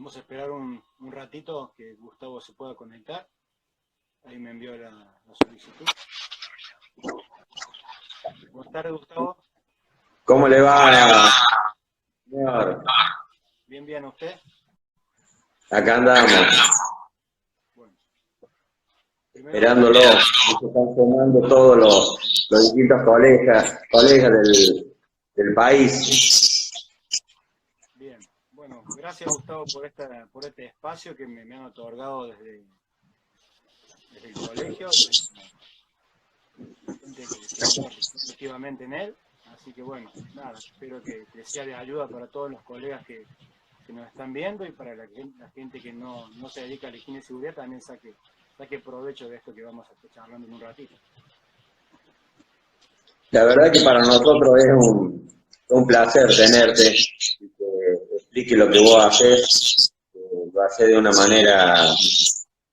Vamos a esperar un ratito que Gustavo se pueda conectar. Ahí me envió la solicitud. Buenas tardes, Gustavo. ¿Cómo le va, señor? Bien, bien, ¿usted? Acá andamos, Bueno, primero esperándolo. Se están sumando todos los distintos colegas del país. bien. Bueno, gracias, Gustavo, por este espacio que me han otorgado desde el colegio, gente que va a participar activamente en él. Así que bueno, nada, espero que sea de ayuda para todos los colegas que nos están viendo y para la gente que no se dedica a la higiene y seguridad también saque provecho de esto que vamos a estar charlando en un ratito. La verdad que para nosotros es un placer tenerte y que explique lo que vos haces. Lo haces de una manera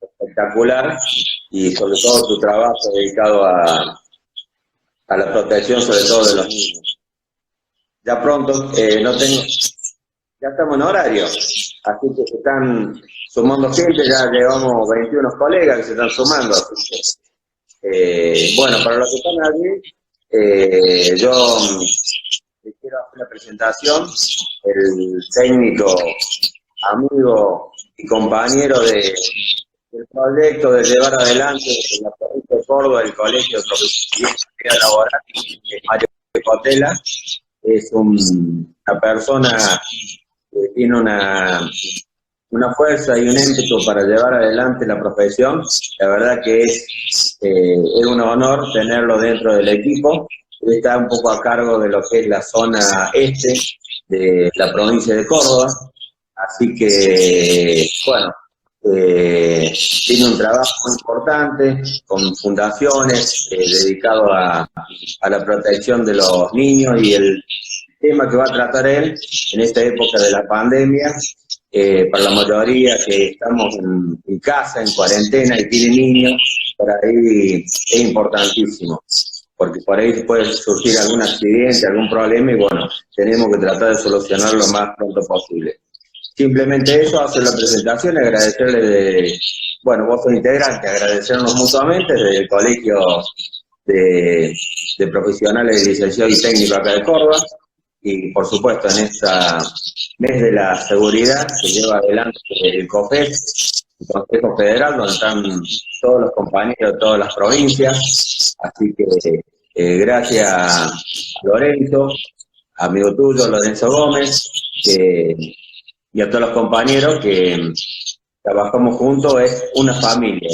espectacular y sobre todo tu trabajo dedicado a la protección sobre todo de los niños. Ya pronto, ya estamos en horario, así que se están sumando gente, ya llevamos 21 colegas que se están sumando. Así que, bueno, para los que están allí, yo les quiero hacer la presentación, el técnico, amigo y compañero del proyecto de llevar adelante en la provincia de Córdoba el Colegio de Profesionales Laboral, Mario Cotela. Es una persona que tiene una fuerza y un ímpetu para llevar adelante la profesión. La verdad que es un honor tenerlo dentro del equipo. Él está un poco a cargo de lo que es la zona este de la provincia de Córdoba. Así que, bueno, tiene un trabajo muy importante con fundaciones dedicado a la protección de los niños y el tema que va a tratar él en esta época de la pandemia, para la mayoría que estamos en casa, en cuarentena y tiene niños, por ahí es importantísimo, porque por ahí puede surgir algún accidente, algún problema y bueno, tenemos que tratar de solucionarlo lo más pronto posible. Simplemente eso, hacer la presentación y agradecerle bueno, vos sos integrante, agradecernos mutuamente desde el Colegio de Profesionales de Licenciado y Técnico acá de Córdoba, y por supuesto en esta mes de la seguridad que lleva adelante el COFES, el Consejo Federal, donde están todos los compañeros de todas las provincias. Así que gracias a Lorenzo, amigo tuyo, Lorenzo Gómez, y a todos los compañeros que trabajamos juntos, es una familia.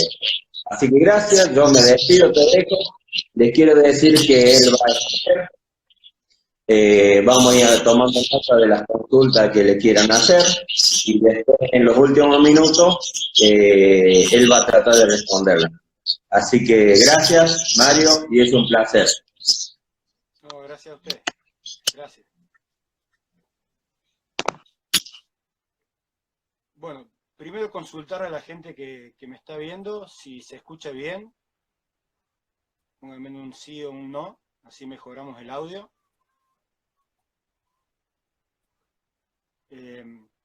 Así que gracias, yo me despido, te dejo. Les quiero decir que él va a hacer. Vamos a ir tomando nota de las consultas que le quieran hacer y después en los últimos minutos él va a tratar de responderla. Así que gracias, Mario, y es un placer. No, gracias a usted. Gracias. Bueno, primero consultar a la gente que me está viendo si se escucha bien. Pónganme un sí o un no, así mejoramos el audio.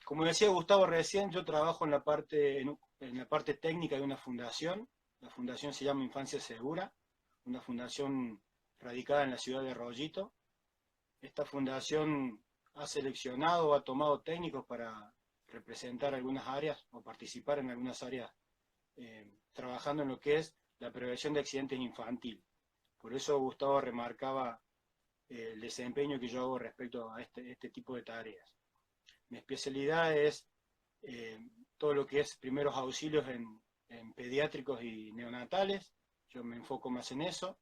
Como decía Gustavo recién, yo trabajo en la parte técnica de una fundación. La fundación se llama Infancia Segura, una fundación radicada en la ciudad de Rollito. Esta fundación ha seleccionado o ha tomado técnicos para representar algunas áreas o participar en algunas áreas trabajando en lo que es la prevención de accidentes infantiles. Por eso Gustavo remarcaba el desempeño que yo hago respecto a este tipo de tareas. Mi especialidad es todo lo que es primeros auxilios en pediátricos y neonatales. Yo me enfoco más en eso.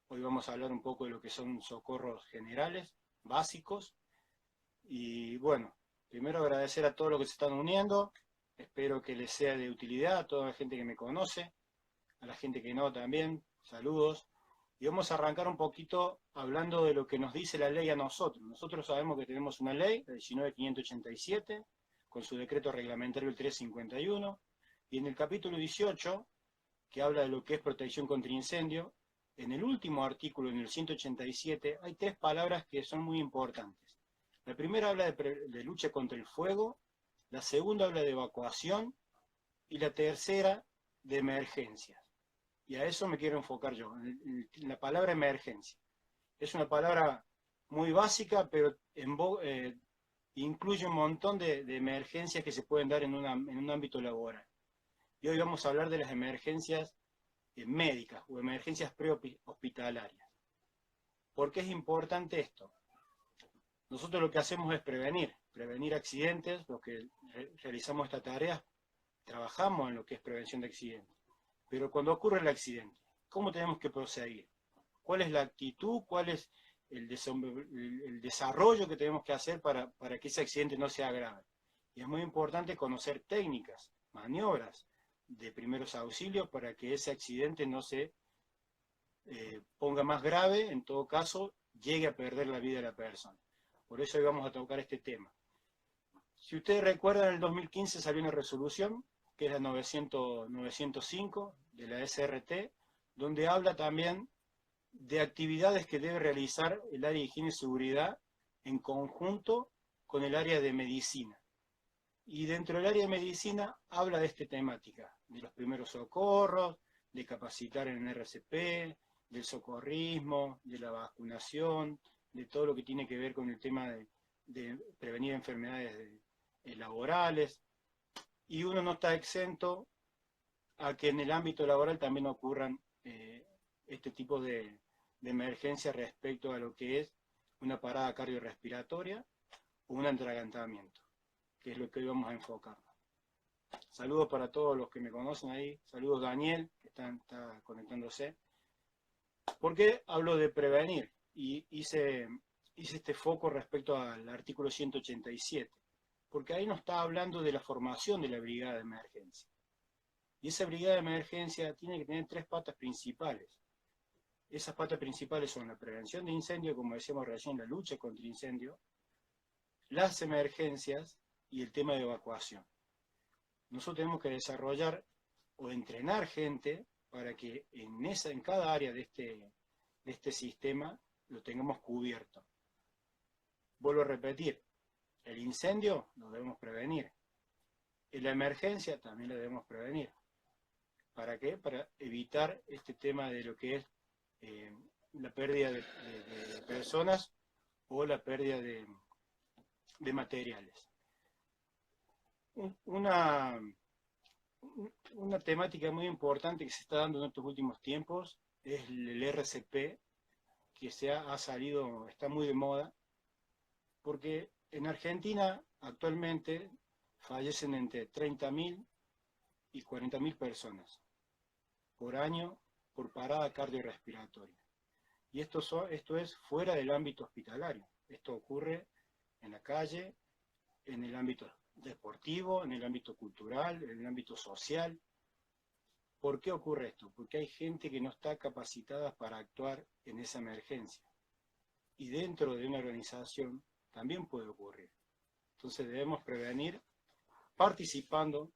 Hoy vamos a hablar un poco de lo que son socorros generales, básicos. Y bueno, primero agradecer a todos los que se están uniendo. Espero que les sea de utilidad a toda la gente que me conoce, a la gente que no también. Saludos. Y vamos a arrancar un poquito hablando de lo que nos dice la ley a nosotros. Nosotros sabemos que tenemos una ley, la 19.587, con su decreto reglamentario el 351, y en el capítulo 18, que habla de lo que es protección contra incendio, en el último artículo, en el 187, hay tres palabras que son muy importantes. La primera habla de lucha contra el fuego, la segunda habla de evacuación y la tercera de emergencias. Y a eso me quiero enfocar yo, en la palabra emergencia. Es una palabra muy básica, pero incluye un montón de emergencias que se pueden dar en un ámbito laboral. Y hoy vamos a hablar de las emergencias médicas o emergencias prehospitalarias. ¿Por qué es importante esto? Nosotros lo que hacemos es prevenir accidentes. Los que realizamos esta tarea trabajamos en lo que es prevención de accidentes. Pero cuando ocurre el accidente, ¿cómo tenemos que proseguir? ¿Cuál es la actitud? ¿Cuál es el desarrollo que tenemos que hacer para que ese accidente no sea grave? Y es muy importante conocer técnicas, maniobras de primeros auxilios para que ese accidente no se ponga más grave, en todo caso, llegue a perder la vida de la persona. Por eso hoy vamos a tocar este tema. Si ustedes recuerdan, en el 2015 salió una resolución, que es la 905 de la SRT, donde habla también de actividades que debe realizar el área de higiene y seguridad en conjunto con el área de medicina. Y dentro del área de medicina habla de esta temática, de los primeros socorros, de capacitar en RCP, del socorrismo, de la vacunación, de todo lo que tiene que ver con el tema de prevenir enfermedades laborales. Y uno no está exento a que en el ámbito laboral también ocurran este tipo de emergencias respecto a lo que es una parada cardiorrespiratoria o un atragantamiento, que es lo que hoy vamos a enfocar. Saludos para todos los que me conocen ahí. Saludos Daniel, que está conectándose. ¿Por qué hablo de prevenir? Y hice este foco respecto al artículo 187. Porque ahí nos está hablando de la formación de la brigada de emergencia. Y esa brigada de emergencia tiene que tener 3 patas principales. Esas patas principales son la prevención de incendio, como decíamos recién, la lucha contra incendio, las emergencias y el tema de evacuación. Nosotros tenemos que desarrollar o entrenar gente para que en cada área de este sistema lo tengamos cubierto. Vuelvo a repetir, el incendio lo debemos prevenir. La emergencia también la debemos prevenir. ¿Para qué? Para evitar este tema de lo que es la pérdida de personas o la pérdida de materiales. Una temática muy importante que se está dando en estos últimos tiempos es el RCP, que ha salido, está muy de moda, porque en Argentina actualmente fallecen entre 30.000 y 40.000 personas por año por parada cardiorrespiratoria. Y esto es fuera del ámbito hospitalario. Esto ocurre en la calle, en el ámbito deportivo, en el ámbito cultural, en el ámbito social. ¿Por qué ocurre esto? Porque hay gente que no está capacitada para actuar en esa emergencia. Y dentro de una organización también puede ocurrir. Entonces debemos prevenir participando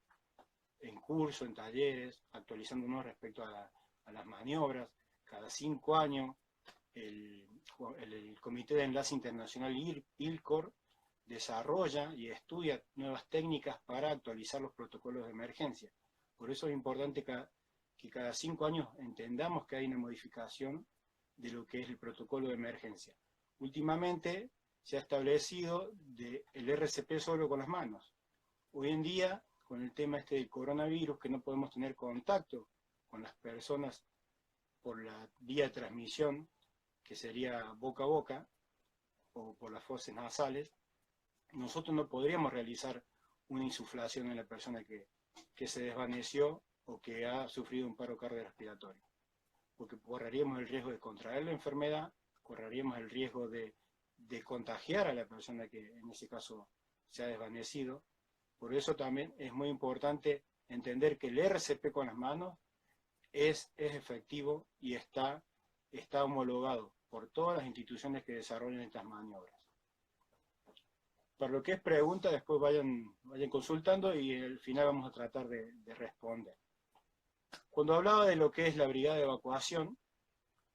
en cursos, en talleres, actualizándonos respecto a las maniobras. Cada 5 años el Comité de Enlace Internacional ILCOR desarrolla y estudia nuevas técnicas para actualizar los protocolos de emergencia. Por eso es importante que cada 5 años entendamos que hay una modificación de lo que es el protocolo de emergencia. Últimamente se ha establecido el RCP solo con las manos. Hoy en día, con el tema del coronavirus, que no podemos tener contacto con las personas por la vía de transmisión, que sería boca a boca, o por las fosas nasales, nosotros no podríamos realizar una insuflación en la persona que se desvaneció o que ha sufrido un paro cardiorrespiratorio. Porque correríamos el riesgo de contraer la enfermedad, correríamos el riesgo de contagiar a la persona que en ese caso se ha desvanecido. Por eso también es muy importante entender que el RCP con las manos es efectivo y está homologado por todas las instituciones que desarrollan estas maniobras. Para lo que es pregunta, después vayan consultando y al final vamos a tratar de responder. Cuando hablaba de lo que es la brigada de evacuación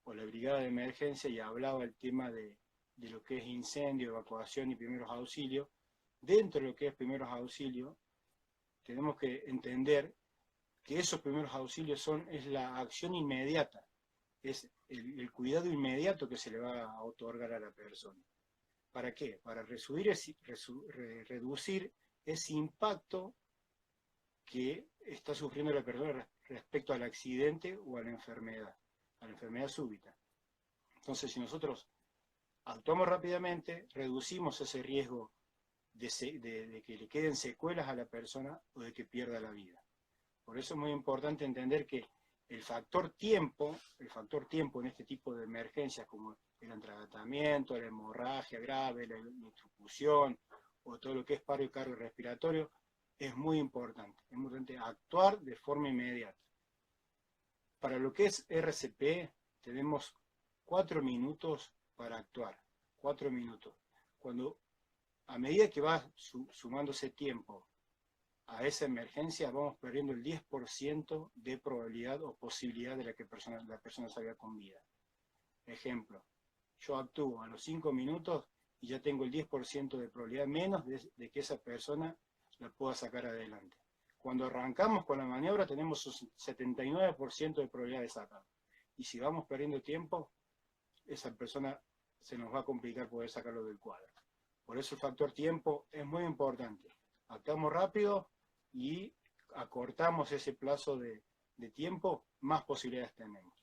o la brigada de emergencia y hablaba el tema de lo que es incendio, evacuación y primeros auxilios, dentro de lo que es primeros auxilios, tenemos que entender que esos primeros auxilios es la acción inmediata, es el cuidado inmediato que se le va a otorgar a la persona. ¿Para qué? Para reducir ese impacto que está sufriendo la persona respecto al accidente o a la enfermedad súbita. Entonces, si nosotros actuamos rápidamente, reducimos ese riesgo de que le queden secuelas a la persona o de que pierda la vida. Por eso es muy importante entender que el factor tiempo en este tipo de emergencias, como el tratamiento, la hemorragia grave, la electrocución o todo lo que es paro cardiorrespiratorio, es muy importante. Es muy importante actuar de forma inmediata. Para lo que es RCP, tenemos 4 minutos para actuar. 4 minutos. A medida que va sumándose tiempo a esa emergencia, vamos perdiendo el 10% de probabilidad o posibilidad de la persona salga con vida. Ejemplo, yo actúo a los 5 minutos y ya tengo el 10% de probabilidad menos de que esa persona la pueda sacar adelante. Cuando arrancamos con la maniobra tenemos un 79% de probabilidad de sacar. Y si vamos perdiendo tiempo, esa persona se nos va a complicar poder sacarlo del cuadro. Por eso el factor tiempo es muy importante. Actuamos rápido y acortamos ese plazo de tiempo, más posibilidades tenemos.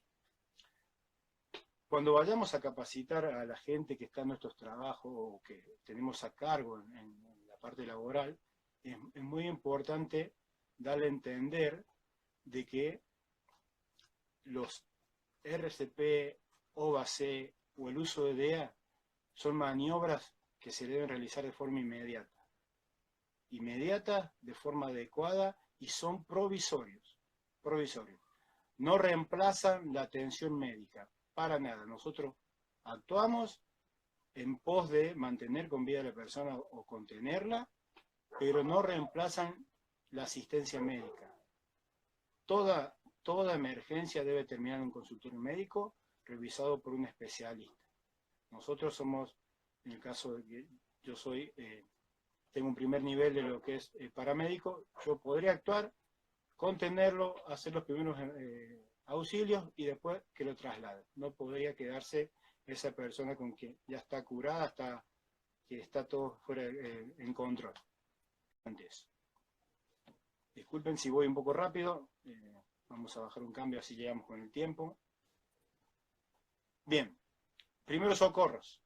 Cuando vayamos a capacitar a la gente que está en nuestros trabajos o que tenemos a cargo en la parte laboral, es muy importante darle a entender de que los RCP, OVAC o el uso de DEA son maniobras que se deben realizar de forma inmediata. De forma adecuada, y son provisorios. No reemplazan la atención médica, para nada. Nosotros actuamos en pos de mantener con vida a la persona o contenerla, pero no reemplazan la asistencia médica. Toda emergencia debe terminar en un consultorio médico revisado por un especialista. Nosotros somos, en el caso de que yo tengo un primer nivel de lo que es paramédico, yo podría actuar, contenerlo, hacer los primeros auxilios y después que lo traslade. No podría quedarse esa persona con que ya está curada, que está todo fuera en control. Antes. Disculpen si voy un poco rápido, vamos a bajar un cambio así llegamos con el tiempo. Bien, primeros socorros.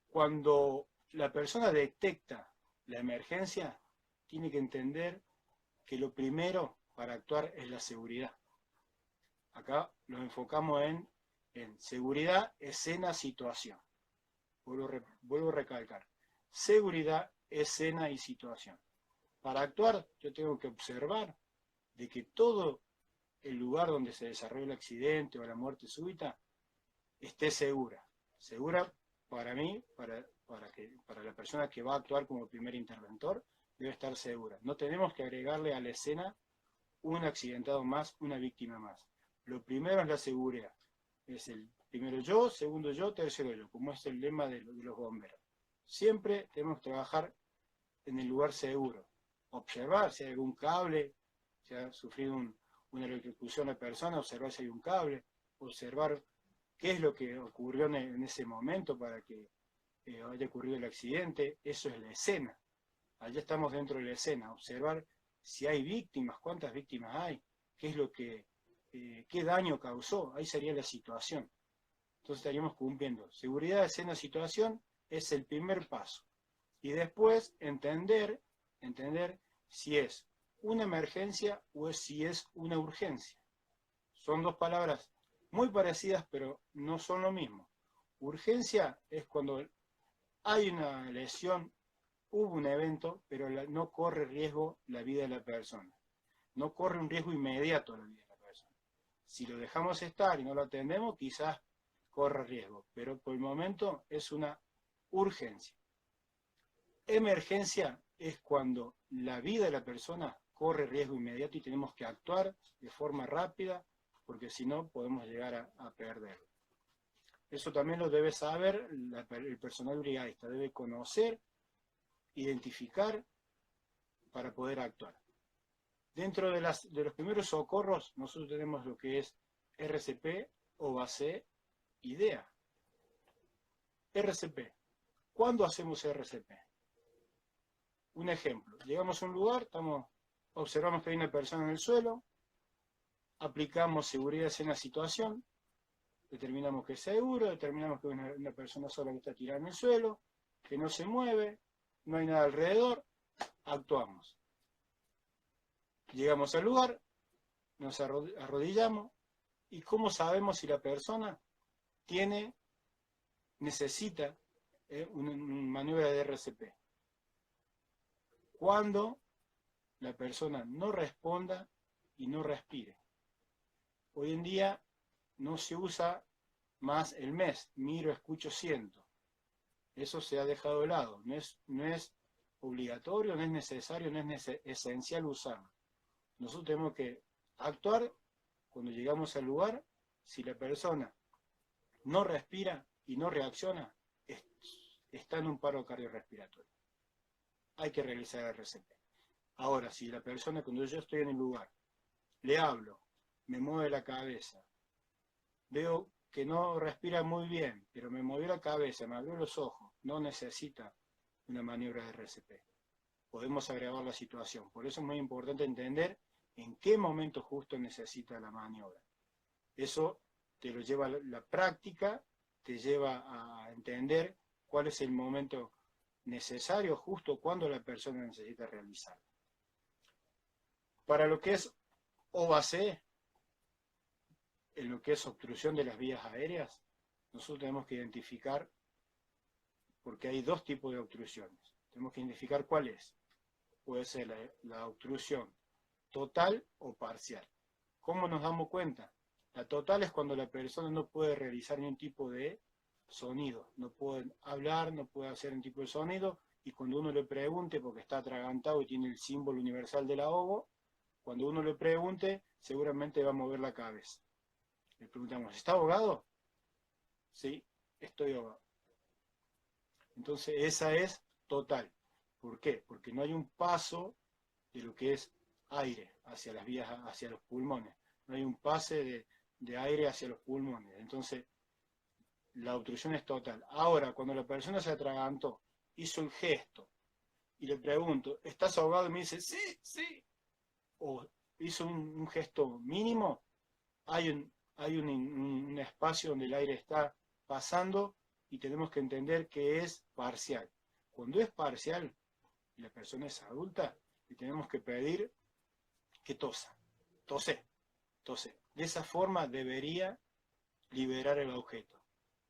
Cuando la persona detecta la emergencia, tiene que entender que lo primero para actuar es la seguridad. Acá nos enfocamos en seguridad, escena, situación. Vuelvo a recalcar. Seguridad, escena y situación. Para actuar, yo tengo que observar de que todo el lugar donde se desarrolla el accidente o la muerte súbita esté segura. Segura para mí, para la persona que va a actuar como primer interventor, debe estar segura. No tenemos que agregarle a la escena un accidentado más, una víctima más. Lo primero es la seguridad. Es el primero yo, segundo yo, tercero yo, como es el lema de los bomberos. Siempre tenemos que trabajar en el lugar seguro. Observar si hay algún cable, si ha sufrido una electrocución a la persona, observar si hay un cable, observar qué es lo que ocurrió en ese momento para que haya ocurrido el accidente. Eso es la escena. Allá estamos dentro de la escena, observar si hay víctimas, cuántas víctimas hay, qué es lo que, qué daño causó, ahí sería la situación. Entonces estaríamos cumpliendo. Seguridad, escena, situación es el primer paso. Y después entender si es una emergencia o si es una urgencia. Son dos palabras muy parecidas, pero no son lo mismo. Urgencia es cuando hay una lesión, hubo un evento, pero no corre riesgo la vida de la persona. No corre un riesgo inmediato la vida de la persona. Si lo dejamos estar y no lo atendemos, quizás corre riesgo, pero por el momento es una urgencia. Emergencia es cuando la vida de la persona corre riesgo inmediato y tenemos que actuar de forma rápida, porque si no podemos llegar a perderlo. Eso también lo debe saber el personal brigadista, debe conocer identificar para poder actuar. Dentro de los primeros socorros, nosotros tenemos lo que es RCP, OVAC y DEA. RCP. ¿Cuándo hacemos RCP? Un ejemplo. Llegamos a un lugar, observamos que hay una persona en el suelo, aplicamos seguridad en la situación, determinamos que es seguro, determinamos que es una persona sola que está tirada en el suelo, que no se mueve, no hay nada alrededor, actuamos. Llegamos al lugar, nos arrodillamos, y ¿cómo sabemos si la persona necesita una maniobra de RCP? Cuando la persona no responda y no respire. Hoy en día no se usa más el MES, miro, escucho, siento. Eso se ha dejado de lado, no es obligatorio, no es necesario, no es esencial usarlo. Nosotros tenemos que actuar cuando llegamos al lugar. Si la persona no respira y no reacciona, está en un paro cardiorrespiratorio. Hay que realizar el RCP. Ahora, si la persona, cuando yo estoy en el lugar, le hablo, me mueve la cabeza, veo que no respira muy bien, pero me movió la cabeza, me abrió los ojos, no necesita una maniobra de RCP. Podemos agravar la situación. Por eso es muy importante entender en qué momento justo necesita la maniobra. Eso te lo lleva la práctica, te lleva a entender cuál es el momento necesario, justo cuando la persona necesita realizarlo. Para lo que es OVAC, en lo que es obstrucción de las vías aéreas, nosotros tenemos que identificar, porque hay dos tipos de obstrucciones. Tenemos que identificar cuál es. Puede ser la obstrucción total o parcial. ¿Cómo nos damos cuenta? La total es cuando la persona no puede realizar ningún tipo de sonido, no puede hablar, no puede hacer un tipo de sonido, y cuando uno le pregunte, porque está atragantado y tiene el símbolo universal del ahogo, cuando uno le pregunte, seguramente va a mover la cabeza. Le preguntamos, ¿está ahogado? Sí, estoy ahogado. Entonces esa es total. ¿Por qué? Porque no hay un paso de lo que es aire hacia las vías, hacia los pulmones. No hay un pase de aire hacia los pulmones. Entonces, la obstrucción es total. Ahora, cuando la persona se atragantó, hizo el gesto, y le pregunto, ¿estás ahogado? Y me dice, sí, sí. O hizo un gesto mínimo, hay un espacio donde el aire está pasando y tenemos que entender que es parcial. Cuando es parcial y la persona es adulta, le tenemos que pedir que tose. De esa forma debería liberar el objeto.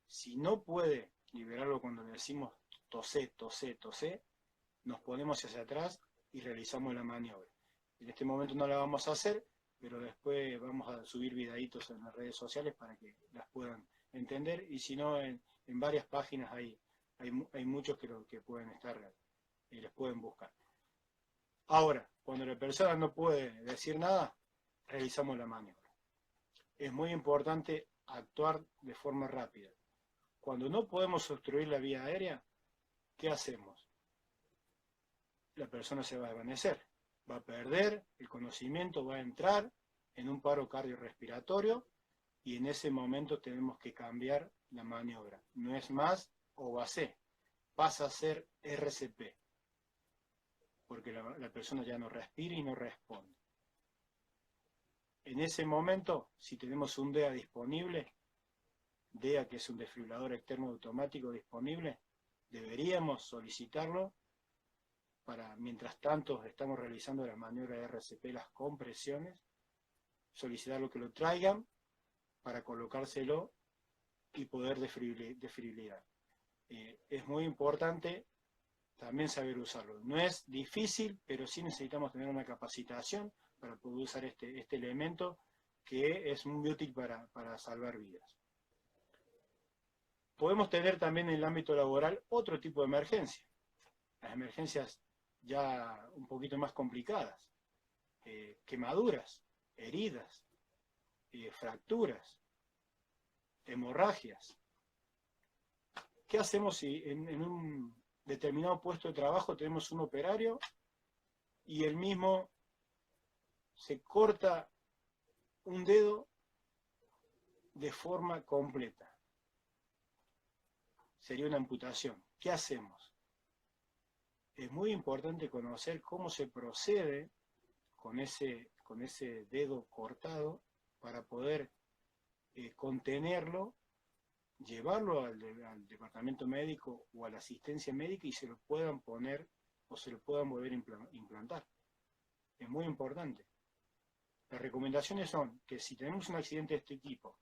Si no puede liberarlo cuando le decimos tosé, nos ponemos hacia atrás y realizamos la maniobra. En este momento no la vamos a hacer, pero después vamos a subir videitos en las redes sociales para que las puedan entender, y si no, en varias páginas hay muchos que pueden estar y les pueden buscar. Ahora, cuando la persona no puede decir nada, realizamos la maniobra. Es muy importante actuar de forma rápida. Cuando no podemos obstruir la vía aérea, ¿qué hacemos? La persona se va a desvanecer, va a perder el conocimiento, va a entrar en un paro cardiorrespiratorio, y en ese momento tenemos que cambiar la maniobra. No es más OVAC, pasa a ser RCP, porque la persona ya no respira y no responde. En ese momento, si tenemos un DEA disponible, DEA que es un desfibrilador externo automático disponible, deberíamos solicitarlo para, mientras tanto estamos realizando la maniobra de RCP, las compresiones, solicitarlo que lo traigan para colocárselo y poder desfibrilar. Es muy importante también saber usarlo. No es difícil, pero sí necesitamos tener una capacitación para poder usar este elemento, que es muy útil para salvar vidas. Podemos tener también en el ámbito laboral otro tipo de emergencia. Las emergencias ya un poquito más complicadas. Quemaduras, heridas, fracturas, hemorragias. ¿Qué hacemos si en un determinado puesto de trabajo tenemos un operario y el mismo se corta un dedo de forma completa. Sería una amputación. ¿Qué hacemos? Es muy importante conocer cómo se procede con ese dedo cortado para poder contenerlo, llevarlo al departamento médico o a la asistencia médica y se lo puedan poner o se lo puedan volver a implantar. Es muy importante. Las recomendaciones son que si tenemos un accidente de este tipo,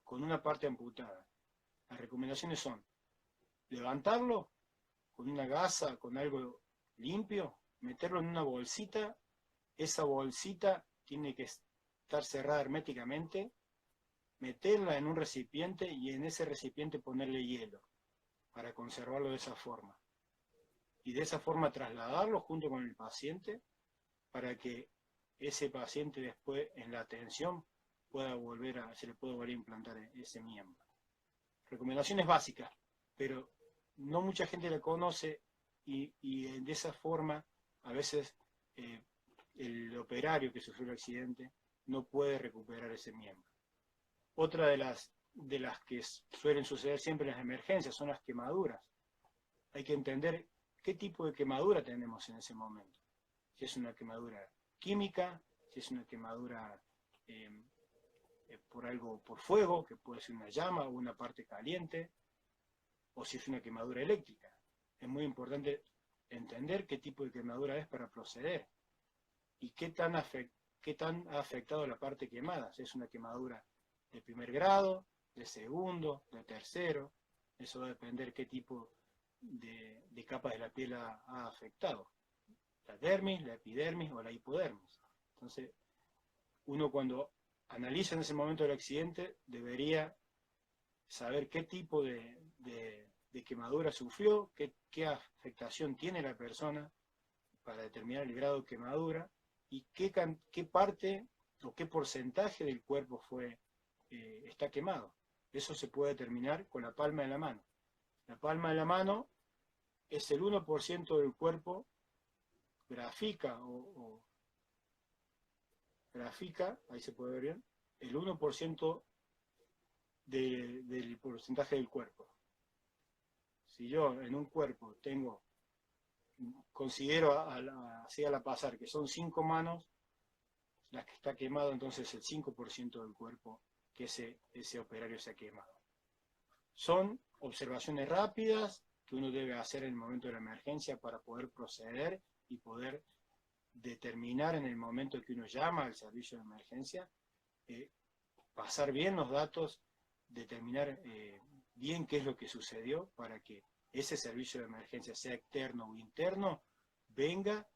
con una parte amputada, las recomendaciones son levantarlo con una gasa, con algo limpio, meterlo en una bolsita, esa bolsita tiene que estar cerrada herméticamente, meterla en un recipiente y en ese recipiente ponerle hielo para conservarlo de esa forma. Y de esa forma trasladarlo junto con el paciente para que ese paciente después en la atención se le pueda volver a implantar ese miembro. Recomendaciones básicas, pero no mucha gente la conoce y de esa forma a veces el operario que sufrió el accidente no puede recuperar ese miembro. Otra de las que suelen suceder siempre en las emergencias son las quemaduras. Hay que entender qué tipo de quemadura tenemos en ese momento. Si es una quemadura química, si es una quemadura por fuego, que puede ser una llama o una parte caliente, o si es una quemadura eléctrica. Es muy importante entender qué tipo de quemadura es para proceder y qué tan ha afectado la parte quemada. Si es una quemadura de primer grado, de segundo, de tercero, eso va a depender qué tipo de capas de la piel ha afectado. La dermis, la epidermis o la hipodermis. Entonces, uno cuando analiza en ese momento del accidente debería saber qué tipo de quemadura sufrió, qué afectación tiene la persona para determinar el grado de quemadura y qué parte o qué porcentaje del cuerpo está quemado. Eso se puede determinar con la palma de la mano. La palma de la mano es el 1% del cuerpo, grafica, ahí se puede ver bien, el 1% del porcentaje del cuerpo. Si yo en un cuerpo considero así a la pasar que son 5 manos, las que está quemado, entonces el 5% del cuerpo que ese operario se ha quemado. Son observaciones rápidas que uno debe hacer en el momento de la emergencia para poder proceder y poder determinar en el momento que uno llama al servicio de emergencia, pasar bien los datos, determinar bien qué es lo que sucedió para que ese servicio de emergencia, sea externo o interno, venga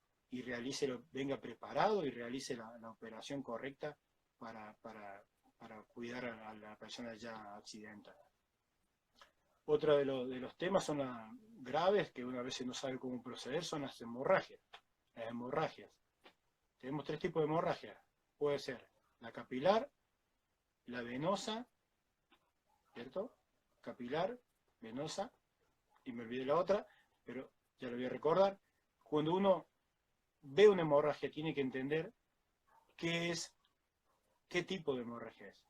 preparado y realice la operación correcta para cuidar a la persona ya accidentada. Otro de los temas son las graves, que uno a veces no sabe cómo proceder, son las hemorragias. Las hemorragias. Tenemos 3 tipos de hemorragia. Puede ser la capilar, la venosa, ¿cierto? Capilar, venosa, y me olvidé la otra, pero ya lo voy a recordar. Cuando uno ve una hemorragia, tiene que entender qué tipo de hemorragia es.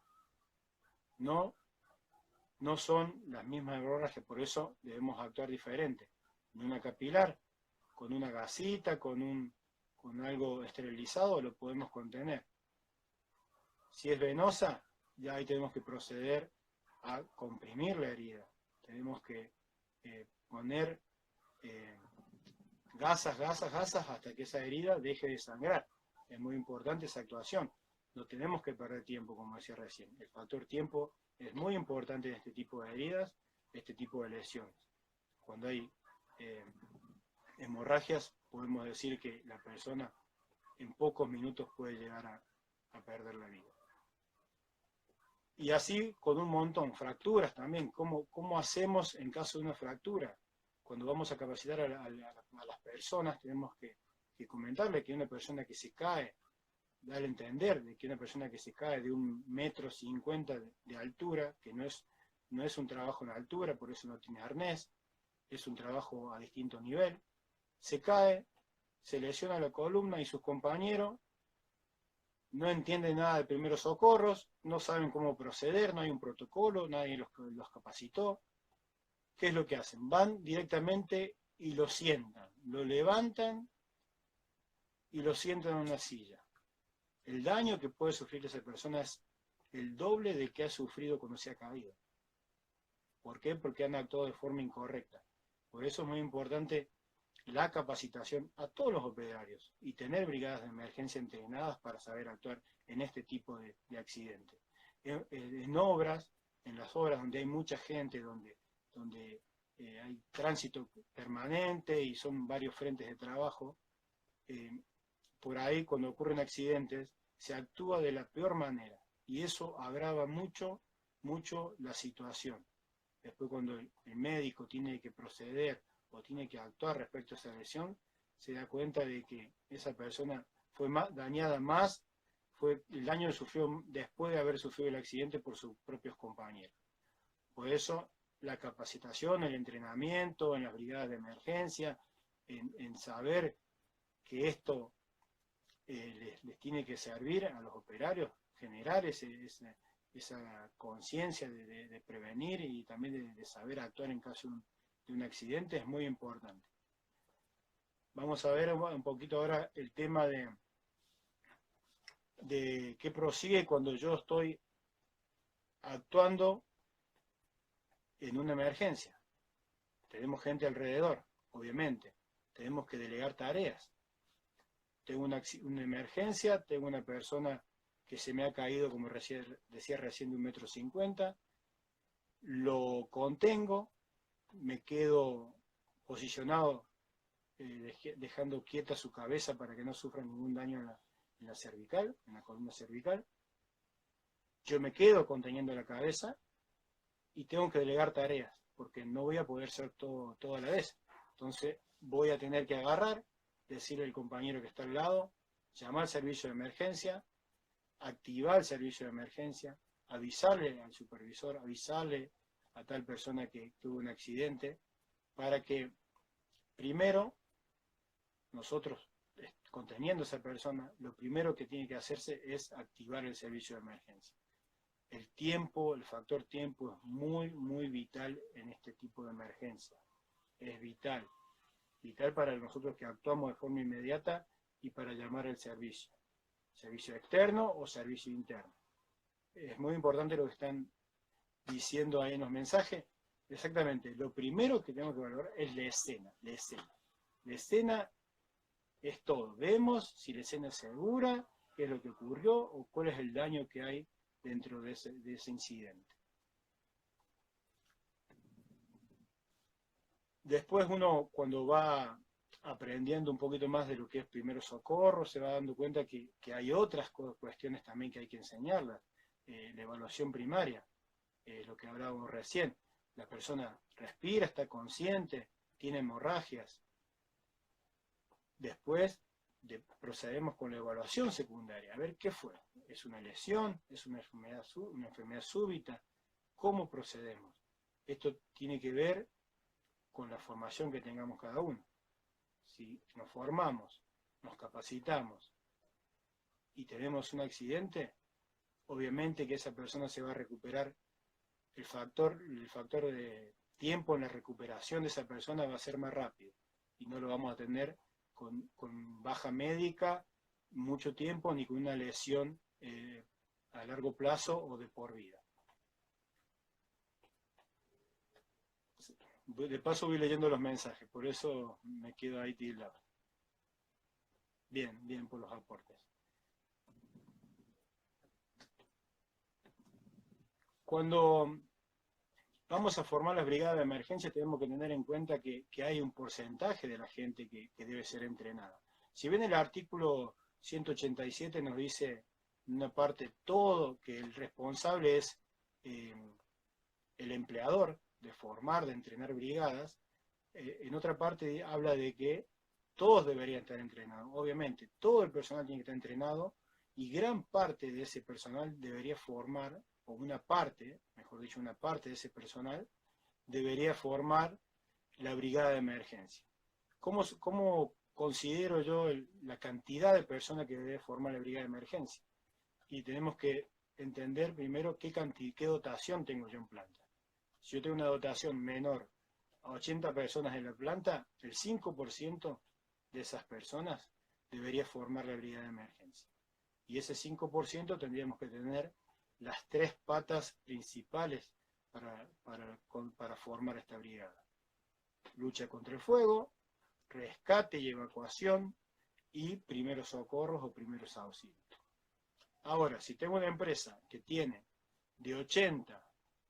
No son las mismas hemorragias, por eso debemos actuar diferente. En una capilar, con una gasita, con algo esterilizado, lo podemos contener. Si es venosa, ya ahí tenemos que proceder a comprimir la herida. Tenemos que poner gasas hasta que esa herida deje de sangrar. Es muy importante esa actuación. No tenemos que perder tiempo, como decía recién. El factor tiempo es muy importante en este tipo de heridas, este tipo de lesiones. Cuando hay hemorragias, podemos decir que la persona en pocos minutos puede llegar a perder la vida. Y así con un montón, fracturas también. ¿Cómo hacemos en caso de una fractura? Cuando vamos a capacitar a las personas, tenemos que comentarle que una persona que se cae, dar a entender de que una persona que se cae de 1,50 m de altura, que no es un trabajo en altura, por eso no tiene arnés, es un trabajo a distinto nivel, se cae, se lesiona la columna y sus compañeros no entienden nada de primeros socorros, no saben cómo proceder, no hay un protocolo, nadie los capacitó. ¿Qué es lo que hacen? Van directamente y lo sientan, lo levantan y lo sientan en una silla. El daño que puede sufrir esa persona es el doble del que ha sufrido cuando se ha caído. ¿Por qué? Porque han actuado de forma incorrecta. Por eso es muy importante la capacitación a todos los operarios y tener brigadas de emergencia entrenadas para saber actuar en este tipo de accidentes. En obras, en las obras donde hay mucha gente, donde hay tránsito permanente y son varios frentes de trabajo, por ahí cuando ocurren accidentes se actúa de la peor manera y eso agrava mucho la situación. Después cuando el médico tiene que proceder o tiene que actuar respecto a esa lesión, se da cuenta de que esa persona fue dañada más, fue el daño que sufrió después de haber sufrido el accidente por sus propios compañeros. Por eso la capacitación, el entrenamiento en las brigadas de emergencia, en saber que esto les tiene que servir a los operarios, generar esa conciencia de prevenir y también de saber actuar en caso de un accidente es muy importante. Vamos a ver un poquito ahora el tema de qué prosigue cuando yo estoy actuando en una emergencia. Tenemos gente alrededor, obviamente. Tenemos que delegar tareas. Tengo una emergencia, tengo una persona que se me ha caído, como decía recién, de 1,50 m, lo contengo, me quedo posicionado, dejando quieta su cabeza para que no sufra ningún daño en la cervical, en la columna cervical. Yo me quedo conteniendo la cabeza y tengo que delegar tareas, porque no voy a poder hacer todo a la vez. Entonces voy a tener que agarrar, decirle al compañero que está al lado, llamar al servicio de emergencia, activar el servicio de emergencia, avisarle al supervisor, avisarle a tal persona que tuvo un accidente, para que primero nosotros, conteniendo a esa persona, lo primero que tiene que hacerse es activar el servicio de emergencia. El tiempo, el factor tiempo es muy vital en este tipo de emergencia. Es vital para nosotros que actuamos de forma inmediata y para llamar al servicio externo o servicio interno. Es muy importante lo que están diciendo ahí en los mensajes. Exactamente, lo primero que tenemos que valorar es la escena. La escena es todo. Vemos si la escena es segura, qué es lo que ocurrió o cuál es el daño que hay dentro de ese incidente. Después uno, cuando va aprendiendo un poquito más de lo que es primero socorro, se va dando cuenta que hay otras cuestiones también que hay que enseñarlas. La evaluación primaria, lo que hablábamos recién. La persona respira, está consciente, tiene hemorragias. Después procedemos con la evaluación secundaria, a ver qué fue. ¿Es una lesión? ¿Es una enfermedad súbita? ¿Cómo procedemos? Esto tiene que ver con la formación que tengamos cada uno. Si nos formamos, nos capacitamos y tenemos un accidente, obviamente que esa persona se va a recuperar. El factor de tiempo en la recuperación de esa persona va a ser más rápido y no lo vamos a tener con baja médica mucho tiempo ni con una lesión a largo plazo o de por vida. De paso voy leyendo los mensajes, por eso me quedo ahí tildado. Bien por los aportes. Cuando vamos a formar las brigadas de emergencia tenemos que tener en cuenta que hay un porcentaje de la gente que debe ser entrenada. Si bien el artículo 187 nos dice en una parte todo, que el responsable es el empleador de formar, de entrenar brigadas, en otra parte habla de que todos deberían estar entrenados. Obviamente, todo el personal tiene que estar entrenado y gran parte de ese personal debería formar, o una parte, mejor dicho, una parte de ese personal debería formar la brigada de emergencia. ¿Cómo considero yo la cantidad de personas que debe formar la brigada de emergencia? Y tenemos que entender primero qué dotación tengo yo en planta. Si yo tengo una dotación menor a 80 personas en la planta, el 5% de esas personas debería formar la brigada de emergencia. Y ese 5% tendríamos que tener las 3 patas principales para formar esta brigada. Lucha contra el fuego, rescate y evacuación, y primeros socorros o primeros auxilios. Ahora, si tengo una empresa que tiene de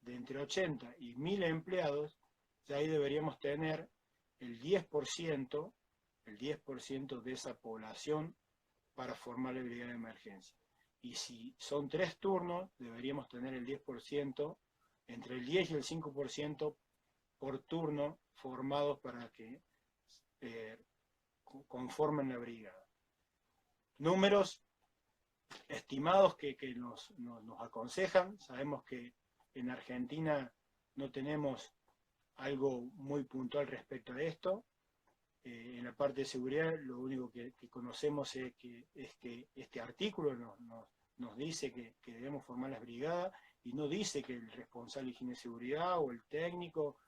entre 80 y 1000 empleados, ya ahí deberíamos tener el 10% de esa población para formar la brigada de emergencia. Y si son 3 turnos, deberíamos tener el 10%, entre el 10 y el 5% por turno formados para que conformen la brigada. Números estimados que nos aconsejan. Sabemos que en Argentina no tenemos algo muy puntual respecto a esto. En la parte de seguridad lo único que conocemos es que este artículo nos dice que debemos formar las brigadas, y no dice que el responsable de higiene y seguridad o el técnico,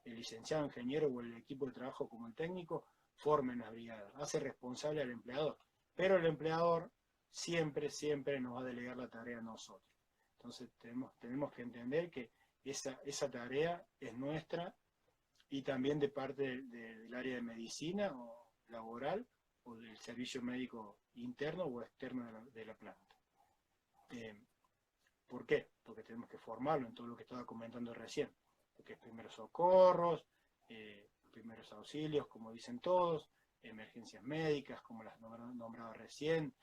el licenciado, ingeniero o el equipo de trabajo como el técnico formen las brigadas. Hace responsable al empleador, pero el empleador siempre nos va a delegar la tarea a nosotros. Entonces tenemos que entender que esa tarea es nuestra, y también de parte del área de medicina o laboral, o del servicio médico interno o externo de la planta. ¿Por qué? Porque tenemos que formarlo en todo lo que estaba comentando recién, porque es primeros socorros, primeros auxilios, como dicen todos, emergencias médicas, como las nombraba recién,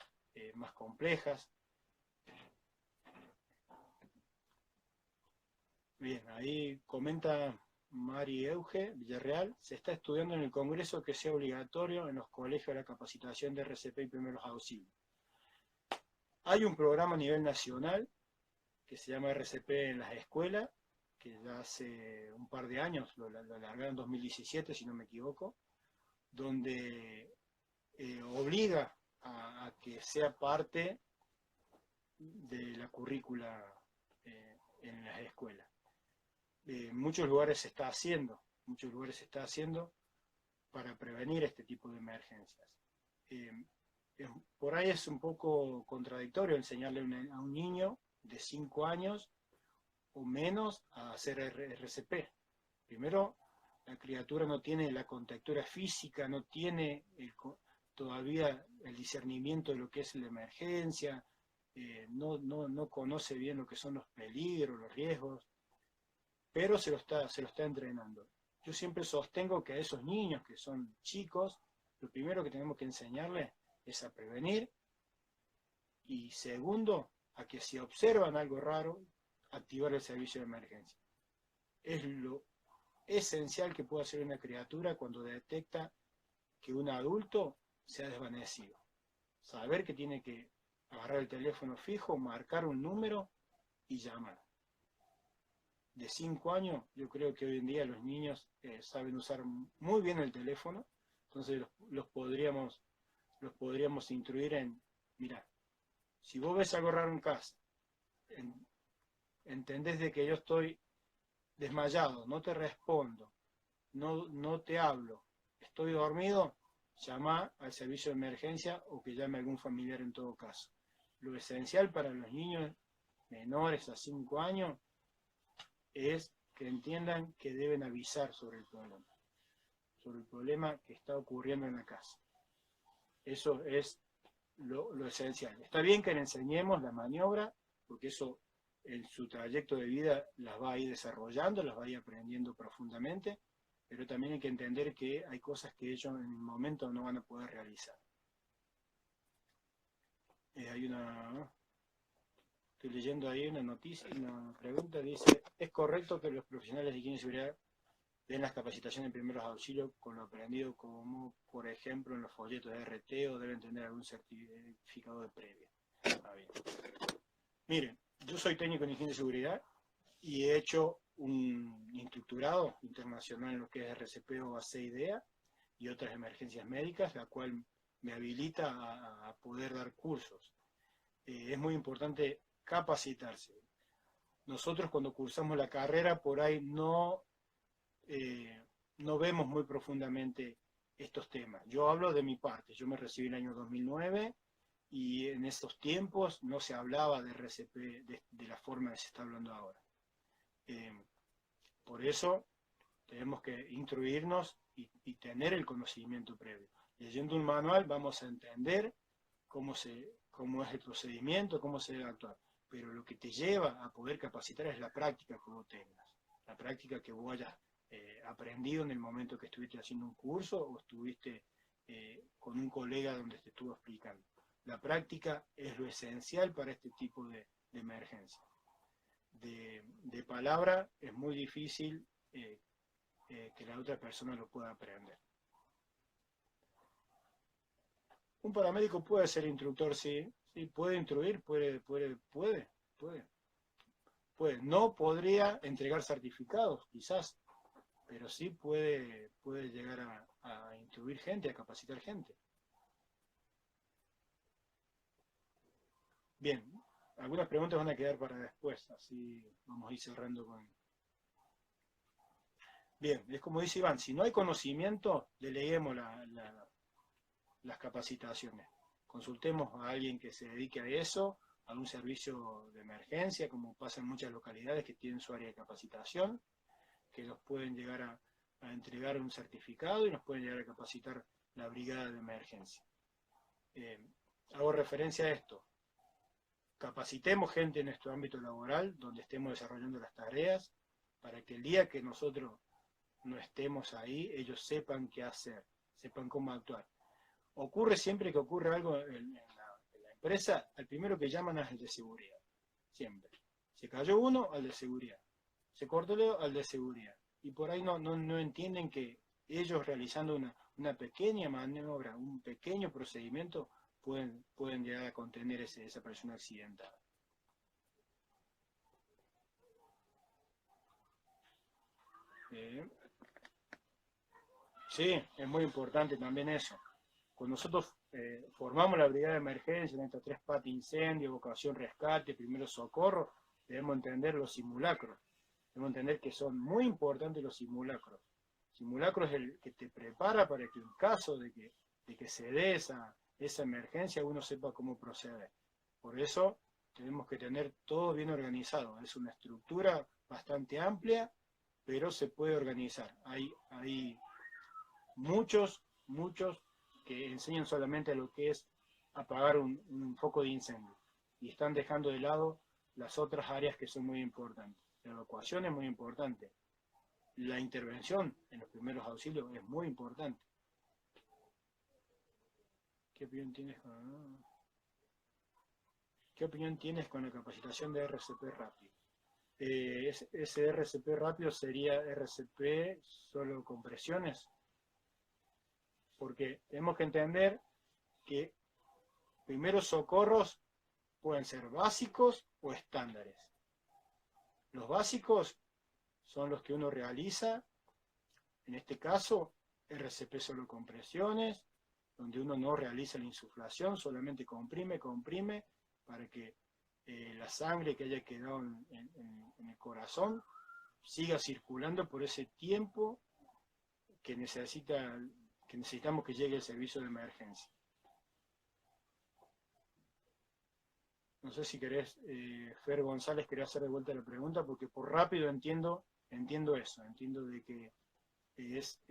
más complejas. Bien, ahí comenta Mari Euge Villarreal: se está estudiando en el Congreso que sea obligatorio en los colegios la capacitación de RCP y primeros auxilios. Hay un programa a nivel nacional que se llama RCP en las escuelas, que ya hace un par de años, lo alargaron en 2017 si no me equivoco, donde obliga a que sea parte de la currícula en las escuelas. En muchos lugares se está haciendo para prevenir este tipo de emergencias. Por ahí es un poco contradictorio enseñarle a un niño de 5 años o menos a hacer RCP. Primero, la criatura no tiene la contextura física, no tiene todavía el discernimiento de lo que es la emergencia, no conoce bien lo que son los peligros, los riesgos, pero se lo está entrenando. Yo siempre sostengo que a esos niños que son chicos, lo primero que tenemos que enseñarles es a prevenir, y segundo, a que si observan algo raro, activar el servicio de emergencia. Es lo esencial que puede hacer una criatura cuando detecta que un adulto se ha desvanecido. Saber que tiene que agarrar el teléfono fijo, marcar un número y llamar. De 5 años, yo creo que hoy en día los niños saben usar muy bien el teléfono, entonces los podríamos instruir en: mira, si vos ves algo raro en casa, entendés de que yo estoy desmayado, no te respondo, no te hablo, estoy dormido, llama al servicio de emergencia o que llame a algún familiar en todo caso. Lo esencial para los niños menores a 5 años es que entiendan que deben avisar sobre el problema que está ocurriendo en la casa. Eso es lo esencial. Está bien que le enseñemos la maniobra, porque eso en su trayecto de vida las va a ir desarrollando, las va a ir aprendiendo profundamente, pero también hay que entender que hay cosas que ellos en el momento no van a poder realizar. Estoy leyendo ahí una noticia, una pregunta, dice: ¿es correcto que los profesionales de higiene y seguridad den las capacitaciones en primeros auxilios con lo aprendido, como por ejemplo en los folletos de RT, o deben tener algún certificado de previa? Bien. Miren, yo soy técnico en higiene y seguridad, y he hecho un instructorado internacional en lo que es RCP o ACIDEA y otras emergencias médicas, la cual me habilita a poder dar cursos. Es muy importante capacitarse. Nosotros cuando cursamos la carrera por ahí no vemos muy profundamente estos temas. Yo hablo de mi parte, yo me recibí en el año 2009 y en esos tiempos no se hablaba de RCP de la forma que se está hablando ahora. Por eso tenemos que instruirnos y tener el conocimiento previo. Leyendo un manual vamos a entender cómo es el procedimiento, cómo se debe actuar. Pero lo que te lleva a poder capacitar es la práctica que vos tengas, la práctica que vos hayas aprendido en el momento que estuviste haciendo un curso o estuviste con un colega donde te estuvo explicando. La práctica es lo esencial para este tipo de emergencia. De palabra es muy difícil que la otra persona lo pueda aprender. Un paramédico puede ser instructor, sí, puede instruir, puede. No podría entregar certificados, quizás, pero sí puede llegar a instruir gente, a capacitar gente. Bien, algunas preguntas van a quedar para después, así vamos a ir cerrando con... Bien, es como dice Iván, si no hay conocimiento, deleguemos las capacitaciones. Consultemos a alguien que se dedique a eso, a un servicio de emergencia, como pasa en muchas localidades que tienen su área de capacitación, que nos pueden llegar a entregar un certificado y nos pueden llegar a capacitar la brigada de emergencia. Hago referencia a esto. Capacitemos gente en nuestro ámbito laboral, donde estemos desarrollando las tareas, para que el día que nosotros no estemos ahí, ellos sepan qué hacer, sepan cómo actuar. Ocurre siempre que ocurre algo en la empresa, al primero que llaman es el de seguridad, siempre. Se cayó uno, al de seguridad. Se cortó el dedo, al de seguridad. Y por ahí no entienden que ellos realizando una pequeña maniobra, un pequeño procedimiento, pueden llegar a contener esa persona accidentada. Sí, es muy importante también eso. Cuando nosotros formamos la brigada de emergencia en estas 3 patas: incendio, evacuación, rescate, primero socorro, debemos entender los simulacros. Debemos entender que son muy importantes los simulacros. Simulacro es el que te prepara para que en caso de que se dé esa emergencia uno sepa cómo proceder. Por eso tenemos que tener todo bien organizado. Es una estructura bastante amplia, pero se puede organizar. Hay muchos que enseñan solamente lo que es apagar un foco de incendio y están dejando de lado las otras áreas que son muy importantes. La evacuación es muy importante. La intervención en los primeros auxilios es muy importante. ¿Qué opinión tienes con la capacitación de RCP rápido? Ese RCP rápido sería RCP solo con presiones, porque tenemos que entender que primeros socorros pueden ser básicos o estándares. Los básicos son los que uno realiza, en este caso RCP solo con presiones, donde uno no realiza la insuflación, solamente comprime para que la sangre que haya quedado en el corazón siga circulando por ese tiempo que necesitamos que llegue el servicio de emergencia. No sé si querés, Fer González, querés hacer de vuelta la pregunta, porque por rápido entiendo eso, entiendo de que es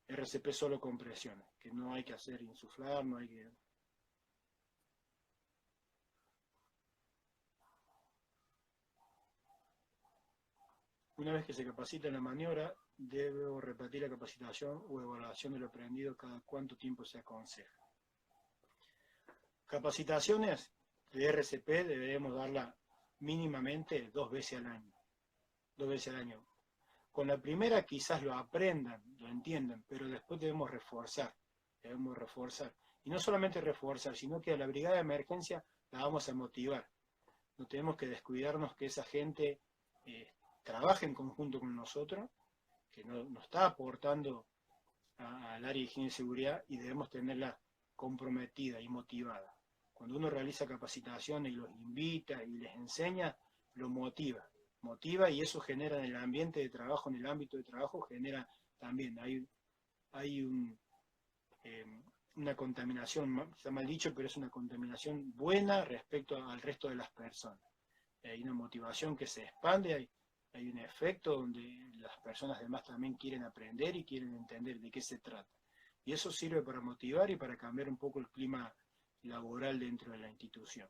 RCP solo con presiones, que no hay que hacer insuflar, no hay que... Una vez que se capacita en la maniobra, debo repetir la capacitación o evaluación de lo aprendido cada cuánto tiempo se aconseja. Capacitaciones de RCP debemos darla mínimamente 2 veces al año. 2 veces al año. Con la primera quizás lo aprendan, lo entiendan, pero después debemos reforzar. Y no solamente reforzar, sino que a la brigada de emergencia la vamos a motivar. No tenemos que descuidarnos que esa gente trabaje en conjunto con nosotros, que nos está aportando al área de higiene y seguridad, y debemos tenerla comprometida y motivada. Cuando uno realiza capacitaciones y los invita y les enseña, lo motiva y eso genera en el ambiente de trabajo, en el ámbito de trabajo, genera también, hay una contaminación, está mal dicho, pero es una contaminación buena respecto al resto de las personas. Hay una motivación que se expande, hay un efecto donde las personas además también quieren aprender y quieren entender de qué se trata. Y eso sirve para motivar y para cambiar un poco el clima laboral dentro de la institución.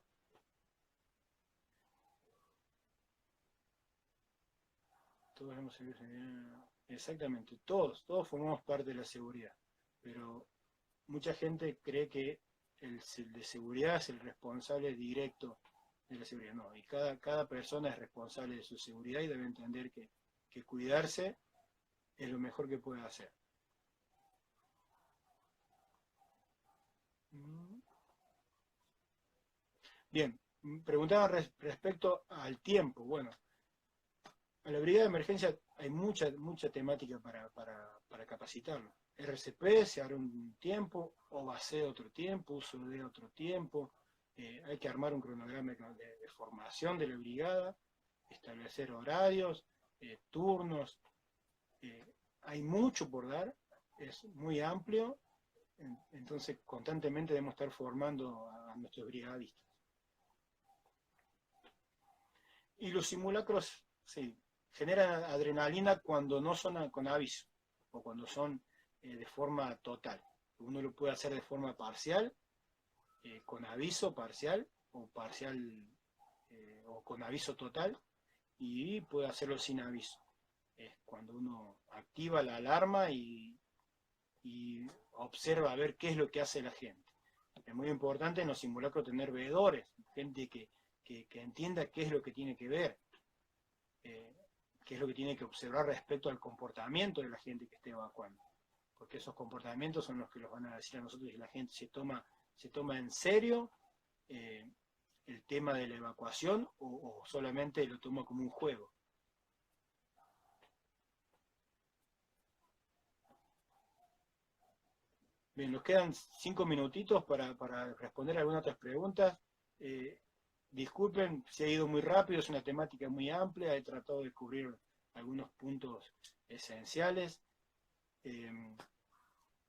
Todos hemos servido seguridad. Exactamente, todos formamos parte de la seguridad, pero mucha gente cree que el de seguridad es el responsable directo de la seguridad. No, y cada persona es responsable de su seguridad y debe entender que cuidarse es lo mejor que puede hacer. Bien, preguntaba respecto al tiempo. Bueno, a la brigada de emergencia hay mucha temática para capacitarlo. RCP se hará un tiempo, OBAC otro tiempo, uso de otro tiempo. Hay que armar un cronograma de formación de la brigada, establecer horarios, turnos. Hay mucho por dar, es muy amplio, entonces constantemente debemos estar formando a nuestros brigadistas. Y los simulacros, sí, generan adrenalina cuando no son con aviso, o cuando son de forma total. Uno lo puede hacer de forma parcial, con aviso parcial, o o con aviso total, y puede hacerlo sin aviso. Es cuando uno activa la alarma y observa a ver qué es lo que hace la gente. Es muy importante en los simulacros tener veedores, gente que entienda qué es lo que tiene que ver, qué es lo que tiene que observar respecto al comportamiento de la gente que esté evacuando. Porque esos comportamientos son los que nos van a decir a nosotros si la gente se toma en serio el tema de la evacuación o solamente lo toma como un juego. Bien, nos quedan 5 minutitos para responder algunas otras preguntas. Disculpen si ha ido muy rápido, es una temática muy amplia, he tratado de cubrir algunos puntos esenciales.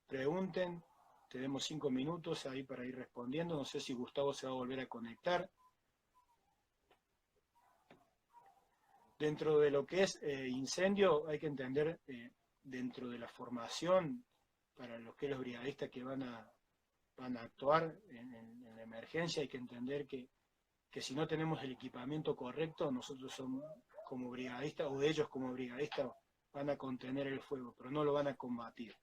Pregunten, tenemos 5 minutos ahí para ir respondiendo, no sé si Gustavo se va a volver a conectar. Dentro de lo que es incendio, hay que entender dentro de la formación para los que los brigadistas que van a actuar en la emergencia, hay que entender que si no tenemos el equipamiento correcto, nosotros somos como brigadistas, o ellos como brigadistas, van a contener el fuego, pero no lo van a combatir.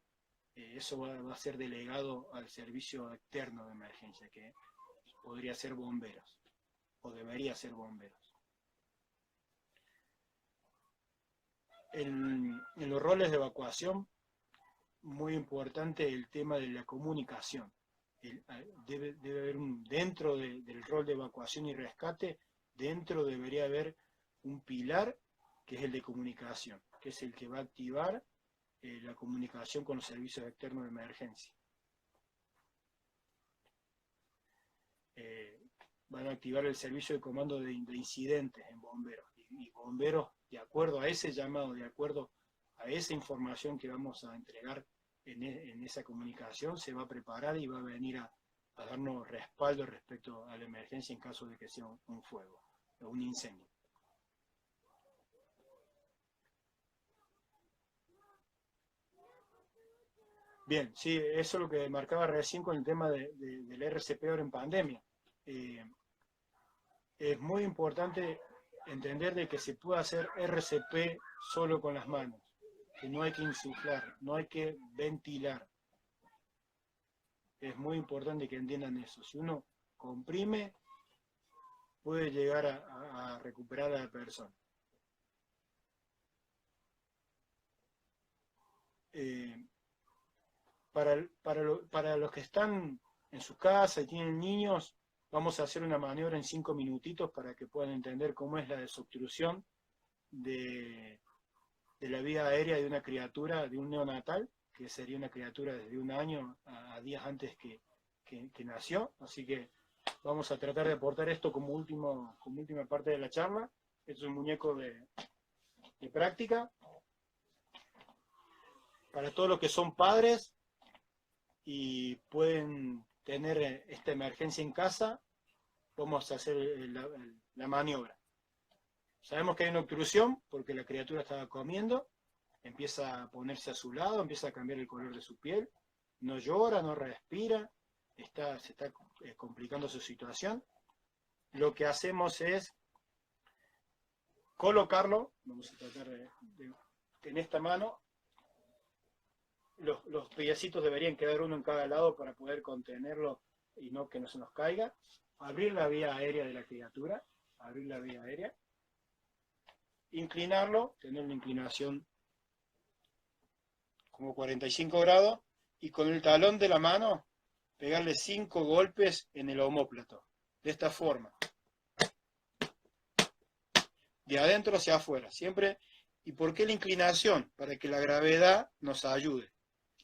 Eso va a ser delegado al servicio externo de emergencia, que podría ser bomberos, o debería ser bomberos. En los roles de evacuación, muy importante el tema de la comunicación. Debe haber dentro del rol de evacuación y rescate, dentro debería haber un pilar que es el de comunicación, que es el que va a activar la comunicación con los servicios externos de emergencia. Van a activar el servicio de comando de incidentes en bomberos, y bomberos, de acuerdo a ese llamado, de acuerdo a esa información que vamos a entregar en esa comunicación, se va a preparar y va a venir a darnos respaldo respecto a la emergencia en caso de que sea un fuego o un incendio. Bien, sí, eso es lo que marcaba recién con el tema del RCP ahora en pandemia. Es muy importante entender de que se puede hacer RCP solo con las manos, que no hay que insuflar, no hay que ventilar. Es muy importante que entiendan eso. Si uno comprime, puede llegar a recuperar a la persona. Para los que están en su casa y tienen niños, vamos a hacer una maniobra en 5 minutitos para que puedan entender cómo es la desobstrucción de la vía aérea de una criatura, de un neonatal, que sería una criatura desde 1 año a días antes que nació. Así que vamos a tratar de aportar esto como última parte de la charla. Este es un muñeco de práctica. Para todos los que son padres y pueden tener esta emergencia en casa, vamos a hacer la maniobra. Sabemos que hay una obstrucción porque la criatura estaba comiendo, empieza a ponerse a su lado, empieza a cambiar el color de su piel, no llora, no respira, se está complicando su situación. Lo que hacemos es colocarlo, vamos a tratar en esta mano, los piecitos deberían quedar uno en cada lado para poder contenerlo y no que no se nos caiga. Abrir la vía aérea de la criatura, abrir la vía aérea, inclinarlo, tener una inclinación como 45 grados, y con el talón de la mano pegarle 5 golpes en el omóplato, de esta forma, de adentro hacia afuera, siempre. ¿Y por qué la inclinación? Para que la gravedad nos ayude.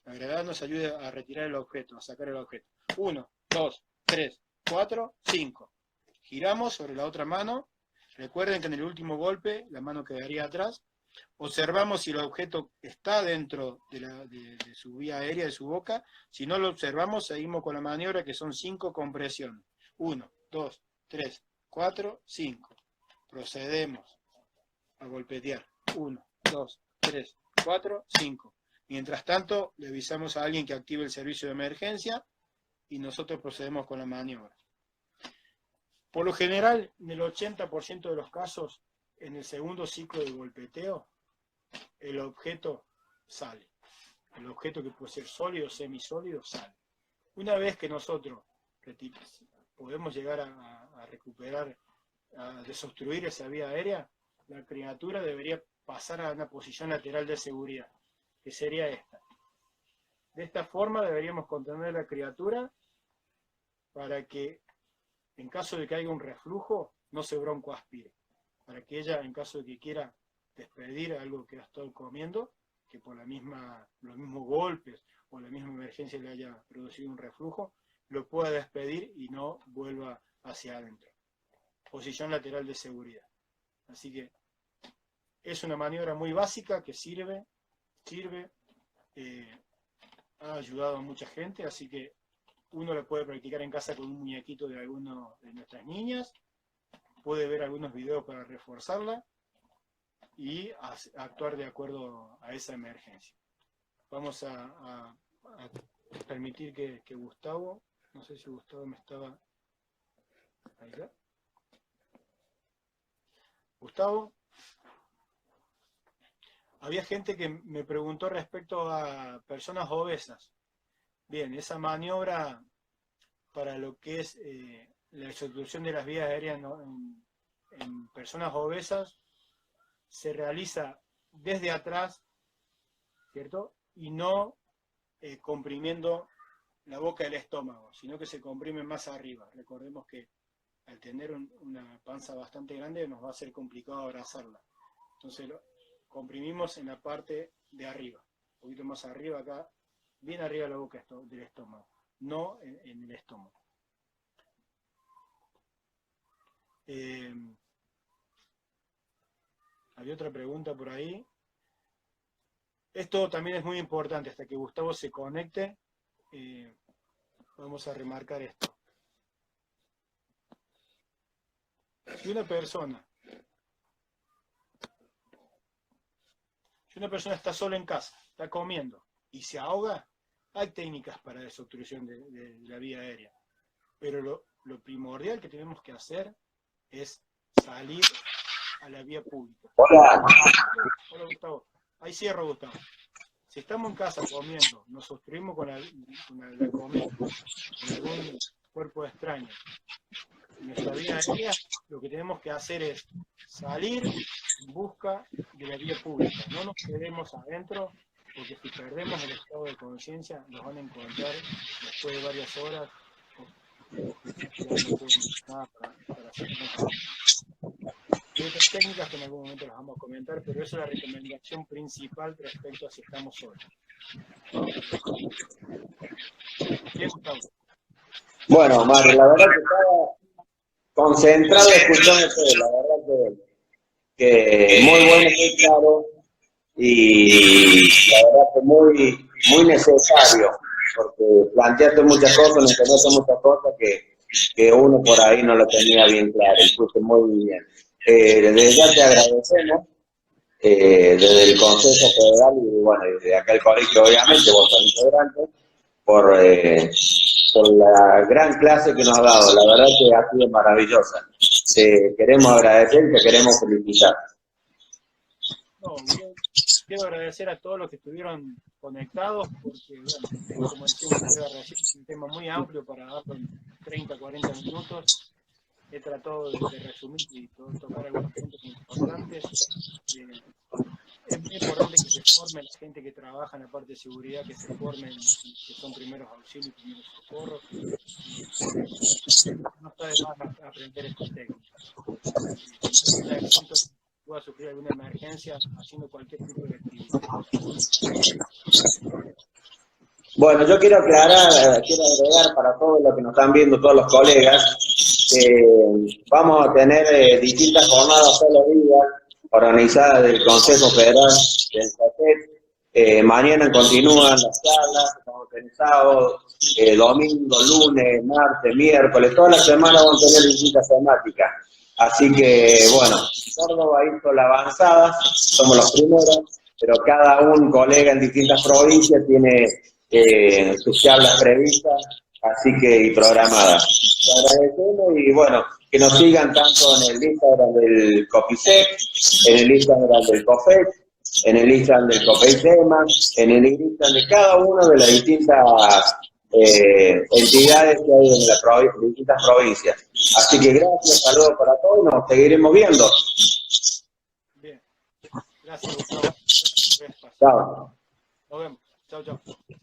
La gravedad nos ayude a retirar el objeto, a sacar el objeto. 1, 2, 3, 4, 5. Giramos sobre la otra mano. Recuerden que en el último golpe la mano quedaría atrás. Observamos si el objeto está dentro de su vía aérea, de su boca. Si no lo observamos, seguimos con la maniobra, que son 5 compresiones. 1, 2, 3, 4, 5. Procedemos a golpetear. 1, 2, 3, 4, 5. Mientras tanto, le avisamos a alguien que active el servicio de emergencia y nosotros procedemos con la maniobra. Por lo general, en el 80% de los casos, en el segundo ciclo de golpeteo, el objeto sale. El objeto, que puede ser sólido o semisólido, sale. Una vez que nosotros podemos llegar a recuperar, a desobstruir esa vía aérea, la criatura debería pasar a una posición lateral de seguridad, que sería esta. De esta forma deberíamos contener la criatura para que, en caso de que haya un reflujo, no se broncoaspire. Para que ella, en caso de que quiera despedir algo que ha estado comiendo, que por los mismos golpes o la misma emergencia le haya producido un reflujo, lo pueda despedir y no vuelva hacia adentro. Posición lateral de seguridad. Así que es una maniobra muy básica que sirve, ha ayudado a mucha gente, así que uno la puede practicar en casa con un muñequito de alguno de nuestras niñas, puede ver algunos videos para reforzarla y actuar de acuerdo a esa emergencia. Vamos a permitir que Gustavo, no sé si Gustavo me estaba... Ahí está. Gustavo, había gente que me preguntó respecto a personas obesas. Bien, esa maniobra para lo que es la desobstrucción de las vías aéreas en personas obesas se realiza desde atrás, ¿cierto? Y no comprimiendo la boca del estómago, sino que se comprime más arriba. Recordemos que al tener una panza bastante grande nos va a ser complicado abrazarla. Entonces comprimimos en la parte de arriba, un poquito más arriba acá, bien arriba de la boca del estómago, no en el estómago. Había otra pregunta por ahí. Esto también es muy importante, hasta que Gustavo se conecte, vamos a remarcar esto. Si una persona está sola en casa, está comiendo y se ahoga, hay técnicas para desobstrucción de la vía aérea. Pero lo primordial que tenemos que hacer es salir a la vía pública. Hola. Hola, Gustavo. Ahí cierro, Gustavo. Si estamos en casa comiendo, nos obstruimos con la comida, con algún cuerpo extraño, en nuestra vía aérea, lo que tenemos que hacer es salir en busca de la vía pública. No nos quedemos adentro, porque si perdemos el estado de conciencia, nos van a encontrar después de varias horas. No pueden nada para hacer nada. y otras técnicas que en algún momento las vamos a comentar, pero esa es la recomendación principal respecto a si estamos solos. Bien, Gustavo. Bueno, Mario, la verdad que estaba concentrado escuchándote, la verdad que muy bueno, muy claro, y la verdad que muy necesario, porque planteaste muchas cosas, mencionaste muchas cosas que uno por ahí no lo tenía bien claro, y fuiste muy bien. Desde ya te agradecemos, desde el Consejo Federal y bueno, desde acá el colegio, obviamente, vos sos integrante, por la gran clase que nos ha dado. La verdad que ha sido maravillosa. Te queremos agradecer y te queremos felicitar. No, yo quiero agradecer a todos los que estuvieron conectados, porque, bueno, como decíamos recién, es un tema muy amplio para darlo en 30, 40 minutos. He tratado de resumir y tocar algunos puntos importantes. Es muy importante que se forme la gente que trabaja en la parte de seguridad, que se formen, que son primeros auxilios y primeros socorros. No está de más aprender estas técnicas. Pueda sufrir alguna emergencia haciendo cualquier tipo de actividad. Bueno, yo quiero aclarar, quiero agregar para todos los que nos están viendo, todos los colegas, vamos a tener distintas jornadas todos los días organizadas del Consejo Federal del CATEC. Mañana continúan las charlas, vamos a tener sábado, domingo, lunes, martes, miércoles, toda la semana vamos a tener distintas temáticas. Así que, bueno, Córdoba hizo la avanzada, somos los primeros, pero cada un colega en distintas provincias tiene sus charlas previstas, así que y programadas. Te agradecemos y bueno, que nos sigan tanto en el Instagram del COPISEC, en el Instagram del COFET, en el Instagram del COPEITEMA, en el Instagram de cada una de las distintas entidades que hay en las distintas provincias. Así que gracias, saludos para todos y nos seguiremos viendo. Bien, gracias Gustavo. Chao. Nos vemos. Chao, chao.